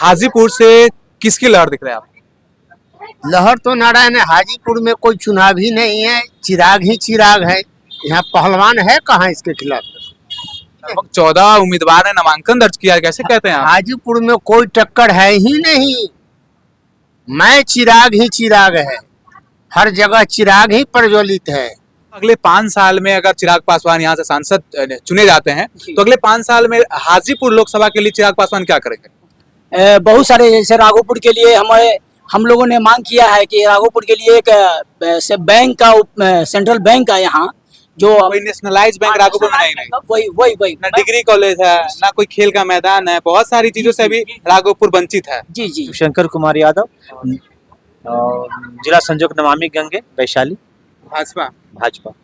हाजीपुर से किसकी लहर दिख रहा है आपको? लहर तो नारायण है। हाजीपुर में कोई चुनाव ही नहीं है, चिराग ही चिराग है। यहाँ पहलवान है कहाँ इसके खिलाफ? लगभग 14 उम्मीदवार ने नामांकन दर्ज किया है, कैसे कहते हैं आप? हाजीपुर में कोई टक्कर है ही नहीं। मैं चिराग ही चिराग है, हर जगह चिराग ही प्रज्वलित है। अगले 5 साल में अगर चिराग पासवान यहाँ से सांसद चुने जाते हैं तो अगले 5 साल में हाजीपुर लोकसभा के लिए चिराग पासवान क्या करेंगे? बहुत सारे, जैसे राघोपुर के लिए हम लोगों ने मांग किया है कि राघोपुर के लिए एक बैंक का, सेंट्रल बैंक का यहाँ जो कोई नेशनलाइज बैंक राघोपुर में नहीं, वही ना डिग्री कॉलेज है, ना कोई खेल का मैदान है, बहुत सारी चीजों से भी राघोपुर वंचित है। जी जी। शंकर कुमार यादव, जिला संयोजक नमामि गंगे वैशाली, भाजपा।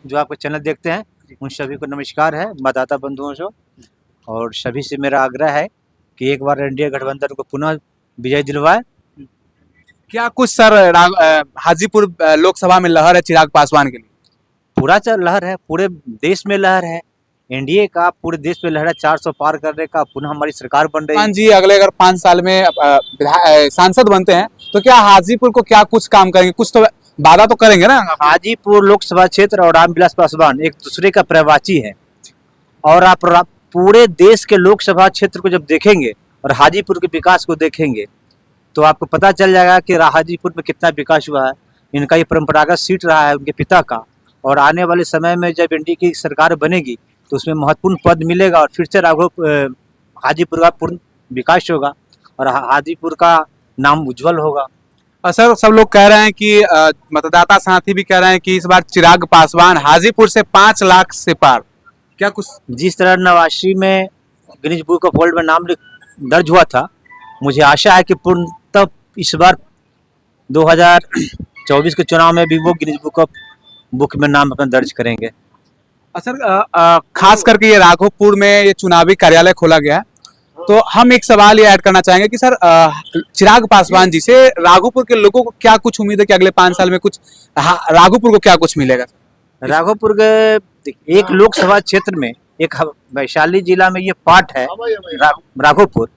जो आपका चैनल देखते हैं उन सभी को नमस्कार है, मतदाता बंधुओं से, और सभी से मेरा आग्रह है कि एक बार एनडीए गठबंधन को पुनः विजय दिलवाए। क्या कुछ सर हाजीपुर लोकसभा में लहर है चिराग पासवान के लिए? पूरा लहर है, पूरे देश में लहर है। एनडीए का पूरे देश में लहर है, 400 पार करने का, पुनः हमारी सरकार बन रही है। जी, अगले अगर 5 साल में सांसद बनते हैं तो क्या हाजीपुर को क्या कुछ काम करेंगे? कुछ तो वादा तो करेंगे ना? हाजीपुर लोकसभा क्षेत्र और रामविलास पासवान एक दूसरे का प्रवासी है, और आप पूरे देश के लोकसभा क्षेत्र को जब देखेंगे और हाजीपुर के विकास को देखेंगे तो आपको पता चल जाएगा कि हाजीपुर में कितना विकास हुआ है। इनका ये परंपरागत सीट रहा है उनके पिता का, और आने वाले समय में जब एनडीए की सरकार बनेगी तो उसमें महत्वपूर्ण पद मिलेगा और फिर से हाजीपुर का पूर्ण विकास होगा और हाजीपुर का नाम उज्जवल होगा। सर, सब लोग कह रहे हैं कि मतदाता साथी भी कह रहे हैं कि इस बार चिराग पासवान हाजीपुर से 5 लाख से पार। क्या कुछ जिस तरह 89 में गिनीज बुक ऑफ वर्ल्ड में नाम दर्ज हुआ था, मुझे आशा है कि पूर्णतः इस बार 2024 के चुनाव में भी वो गिनीज बुक में नाम अपना दर्ज करेंगे। सर, खास करके ये राघोपुर में ये चुनावी कार्यालय खोला गया है, तो हम एक सवाल ये ऐड करना चाहेंगे कि सर चिराग पासवान जी से राघोपुर के लोगों को क्या कुछ उम्मीद है कि अगले 5 साल में कुछ राघोपुर को क्या कुछ मिलेगा? राघोपुर के एक लोकसभा क्षेत्र में, एक वैशाली जिला में ये पार्ट है राघोपुर।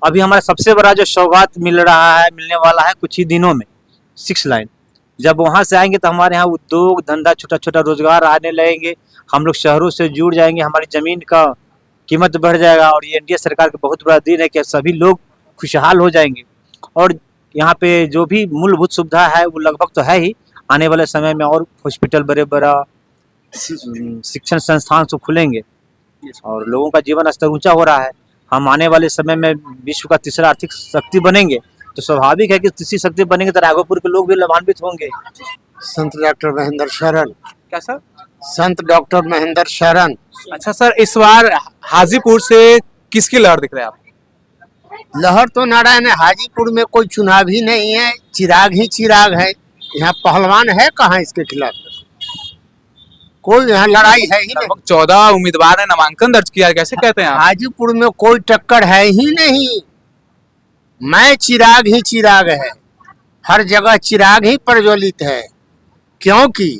अभी हमारा सबसे बड़ा जो सौगात मिलने वाला है कुछ ही दिनों में, 6 लाइन। जब वहाँ से आएंगे तो हमारे यहाँ उद्योग धंधा, छोटा छोटा रोजगार आने लगेंगे, हम लोग शहरों से जुड़ जाएंगे, हमारी जमीन का कीमत बढ़ जाएगा, और ये एनडीए सरकार का बहुत बड़ा दिन है कि सभी लोग खुशहाल हो जाएंगे। और यहाँ पे जो भी मूलभूत सुविधा है वो लगभग तो है ही, आने वाले समय में और हॉस्पिटल, बड़ा शिक्षण संस्थान सब खुलेंगे और लोगों का जीवन स्तर ऊंचा हो रहा है। हम आने वाले समय में विश्व का तीसरा आर्थिक शक्ति बनेंगे, तो स्वाभाविक है कि तीसरी शक्ति बनेंगे तो राघोपुर के लोग भी लाभान्वित होंगे। संत डॉक्टर महेंद्र शरण। क्या सर? संत डॉक्टर महेंद्र शरण। अच्छा सर, इस बार हाजीपुर से किसकी लहर दिख रहा है आपको? लहर तो नारायण है। हाजीपुर में कोई चुनाव ही नहीं है, चिराग ही चिराग है। यहाँ पहलवान है कहाँ इसके खिलाफ? कोई यहाँ लड़ाई है ही नहीं। 14 उम्मीदवार ने नामांकन दर्ज किया है, कैसे कहते हैं आप? हाजीपुर में कोई टक्कर है ही नहीं। मैं चिराग ही चिराग है, हर जगह चिराग ही प्रज्वलित है, क्योंकि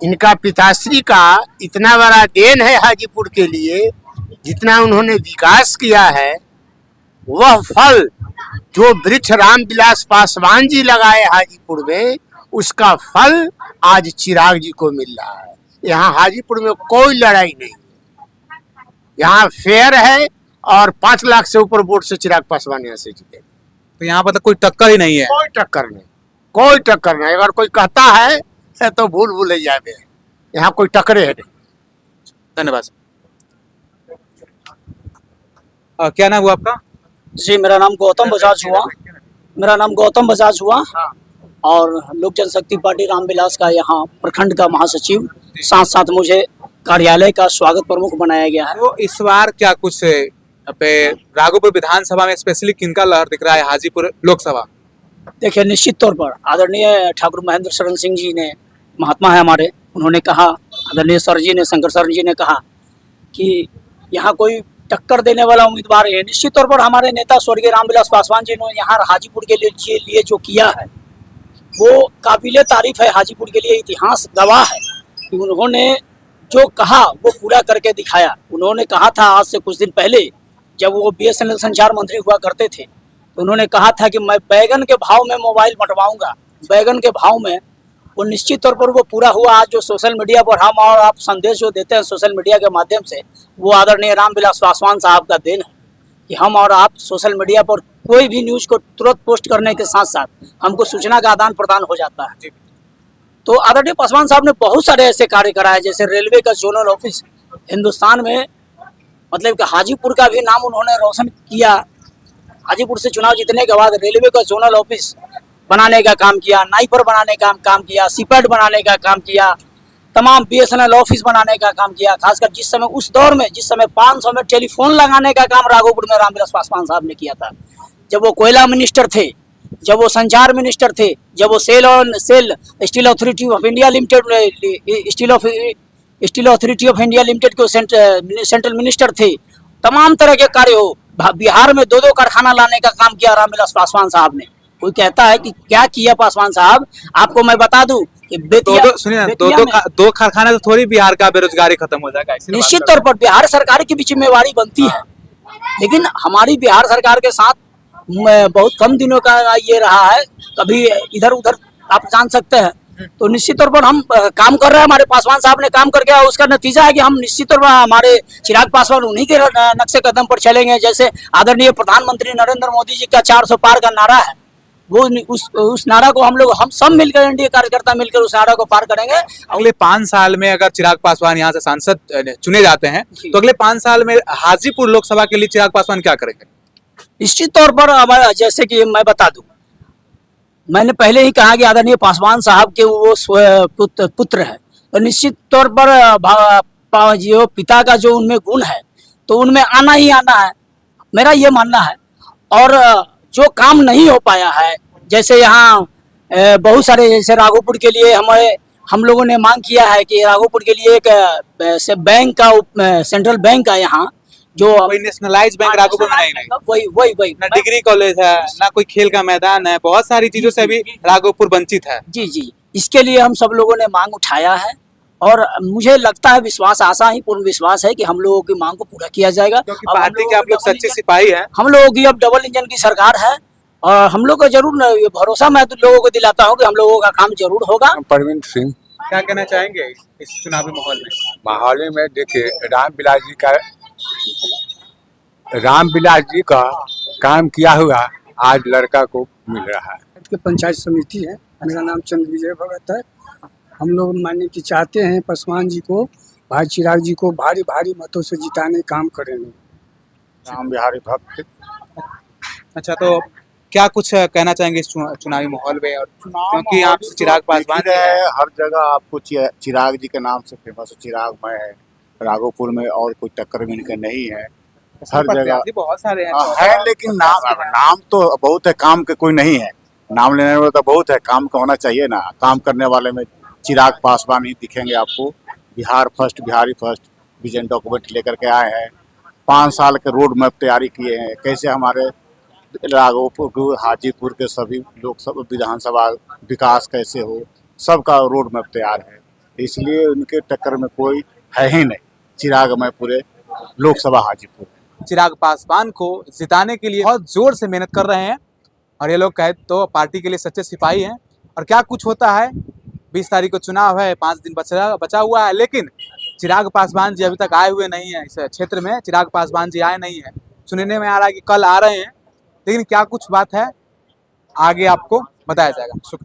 इनका पिताश्री का इतना बड़ा देन है हाजीपुर के लिए। जितना उन्होंने विकास किया है वह फल जो वृक्ष रामविलास पासवान जी लगाए हाजीपुर में, उसका फल आज चिराग जी को मिल रहा है। यहाँ हाजीपुर में कोई लड़ाई नहीं है, यहाँ फेयर है, और 5 लाख से ऊपर वोट से चिराग पासवान यहाँ से जीते। तो यहाँ पर तो कोई टक्कर ही नहीं है? कोई टक्कर नहीं, कोई टक्कर नहीं। अगर कोई कहता है तो भूल जाए, यहाँ कोई टक्करे है नहीं। धन्यवाद। क्या नाम हुआ आपका? जी, मेरा नाम गौतम बजाज हुआ। और लोक जनशक्ति पार्टी रामविलास का यहाँ प्रखंड का महासचिव, साथ साथ मुझे कार्यालय का स्वागत प्रमुख बनाया गया है। तो इस बार क्या कुछ पे राघोपुर विधानसभा में स्पेशली किनका लहर दिख रहा है हाजीपुर लोकसभा? देखिए, निश्चित तौर पर आदरणीय ठाकुर महेंद्र शरण सिंह जी ने, महात्मा है हमारे, उन्होंने कहा, आदरणीय सर जी ने, शंकर सर जी ने कहा कि यहाँ कोई टक्कर देने वाला उम्मीदवार है। निश्चित तौर पर हमारे नेता स्वर्गीय रामविलास पासवान जी ने यहाँ हाजीपुर के लिए जो किया है वो काबिले तारीफ है। हाजीपुर के लिए इतिहास गवाह है कि उन्होंने जो कहा वो पूरा करके दिखाया। उन्होंने कहा था आज से कुछ दिन पहले, जब वो BSNL संचार मंत्री हुआ करते थे, तो उन्होंने कहा था कि मैं बैगन के भाव में मोबाइल बंटवाऊंगा, बैगन के भाव में। वो निश्चित तौर पर वो पूरा हुआ। आज जो सोशल मीडिया पर हम और आप संदेश जो देते हैं सोशल मीडिया के माध्यम से, वो आदरणीय रामविलास पासवान साहब का देन है कि हम और आप सोशल मीडिया पर कोई भी न्यूज को तुरंत पोस्ट करने के साथ साथ हमको सूचना का आदान प्रदान हो जाता है। तो आदरणीय पासवान साहब ने बहुत सारे ऐसे कार्य कराए, जैसे रेलवे का जोनल ऑफिस हिंदुस्तान में, मतलब कि हाजीपुर का भी नाम उन्होंने रोशन किया। हाजीपुर से चुनाव जीतने के बाद रेलवे का जोनल ऑफिस बनाने का काम किया, नाइपर बनाने का काम किया, सीपैट बनाने का काम किया, तमाम BSNL ऑफिस बनाने का काम किया। खासकर जिस समय उस दौर में, जिस समय 500 में टेलीफोन लगाने का काम राघोपुर में रामविलास पासवान साहब ने किया था, जब वो कोयला मिनिस्टर थे, जब वो संचार मिनिस्टर थे, जब वो SAIL Steel Authority of India Limited Steel Authority of India Limited के सेंट्रल मिनिस्टर थे। तमाम तरह के कार्य हो, बिहार में 2-2 कारखाना लाने का काम किया रामविलास पासवान साहब ने। कोई कहता है कि क्या किया पासवान साहब, आपको मैं बता दूं कि दो कारखाने से थोड़ी बिहार का बेरोजगारी खत्म हो जाएगा। निश्चित तौर पर बिहार सरकार की भी जिम्मेवारी बनती है, लेकिन हमारी बिहार सरकार के साथ बहुत कम दिनों का ये रहा है, कभी इधर उधर आप जान सकते हैं। तो निश्चित तौर पर हम काम कर रहे हैं, हमारे पासवान साहब ने काम करके, उसका नतीजा है कि हम निश्चित तौर पर हमारे चिराग पासवान उन्हीं के नक्शे कदम पर चलेंगे। जैसे आदरणीय प्रधानमंत्री नरेंद्र मोदी जी का 400 पार का नारा है, वो उस नारा को हम सब मिलकर, एनडीए कार्यकर्ता मिलकर उस नारा को पार करेंगे। अगले 5 साल में अगर चिराग पासवान यहाँ से सांसद चुने जाते हैं तो अगले 5 साल में हाजीपुर लोकसभा के लिए चिराग पासवान क्या करेंगे? निश्चित तौर पर जैसे कि मैं बता दूं, मैंने पहले ही कहा कि आदरणीय पासवान साहब के वो पुत्र है, तो निश्चित तौर पर जो पिता का जो उनमें गुण है तो उनमें आना ही आना है, मेरा ये मानना है। और जो काम नहीं हो पाया है, जैसे यहाँ बहुत सारे, जैसे राघोपुर के लिए हम लोगों ने मांग किया है कि राघोपुर के लिए एक बैंक का, सेंट्रल बैंक का यहाँ जो कोई नेशनलाइज बैंक राघोपुर में नहीं, वही ना डिग्री कॉलेज है, ना कोई खेल का मैदान है, बहुत सारी चीजों से अभी राघोपुर वंचित है। जी, इसके लिए हम सब लोगों ने मांग उठाया है और मुझे लगता है, विश्वास, आशा ही पूर्ण विश्वास है कि हम लोगों की मांग को पूरा किया जाएगा। क्योंकि पार्टी के आप लोग सच्चे सिपाही हैं। हम लोगों की अब डबल इंजन की सरकार है और हम लोग को जरूर ये भरोसा मैं तो लोगों को दिलाता हूँ कि हम लोगों का काम जरूर होगा। परवीन सिंह। क्या कहना चाहेंगे इस चुनावी माहौल में? देखिए, रामविलास जी का काम किया हुआ आज लड़का को मिल रहा है। के पंचायत समिति है, मेरा नाम चंद्र विजय भगत है। हम लोग मानने की चाहते हैं पासवान जी को, भाई चिराग जी को भारी भारी मतों से जिताने काम करेंगे। राम बिहारी भक्त। अच्छा, तो क्या कुछ कहना चाहेंगे इस चुनावी माहौल में? और क्योंकि आप चिराग पासवान है, हर जगह आपको चिराग जी के नाम से फेमस है। चिराग में है, राघोपुर में और कोई टक्कर भी इनके नहीं है। हर जगह बहुत सारे है, लेकिन नाम तो बहुत है, काम के कोई नहीं है। नाम लेने में तो बहुत है, काम का होना चाहिए ना। काम करने वाले में चिराग पासवान ही दिखेंगे आपको। Bihar first, Bihari first vision document लेकर के आए हैं। 5 साल के रोड मैप तैयारी किए हैं, कैसे हमारे राघोपुर, हाजीपुर के सभी लोकसभा विधानसभा विकास कैसे हो, सबका रोड मैप तैयार है। इसलिए उनके टक्कर में कोई है ही नहीं चिराग में पूरे लोकसभा हाजीपुर। चिराग पासवान को जिताने के लिए बहुत जोर से मेहनत कर रहे हैं और ये लोग कहे तो पार्टी के लिए सच्चे सिपाही हैं। और क्या कुछ होता है, 20 तारीख को चुनाव है, 5 दिन बचा हुआ है, लेकिन चिराग पासवान जी अभी तक आए हुए नहीं है। इस क्षेत्र में चिराग पासवान जी आए नहीं है। सुनने में आ रहा है कि कल आ रहे हैं, लेकिन क्या कुछ बात है आगे आपको बताया जाएगा। शुक्रिया।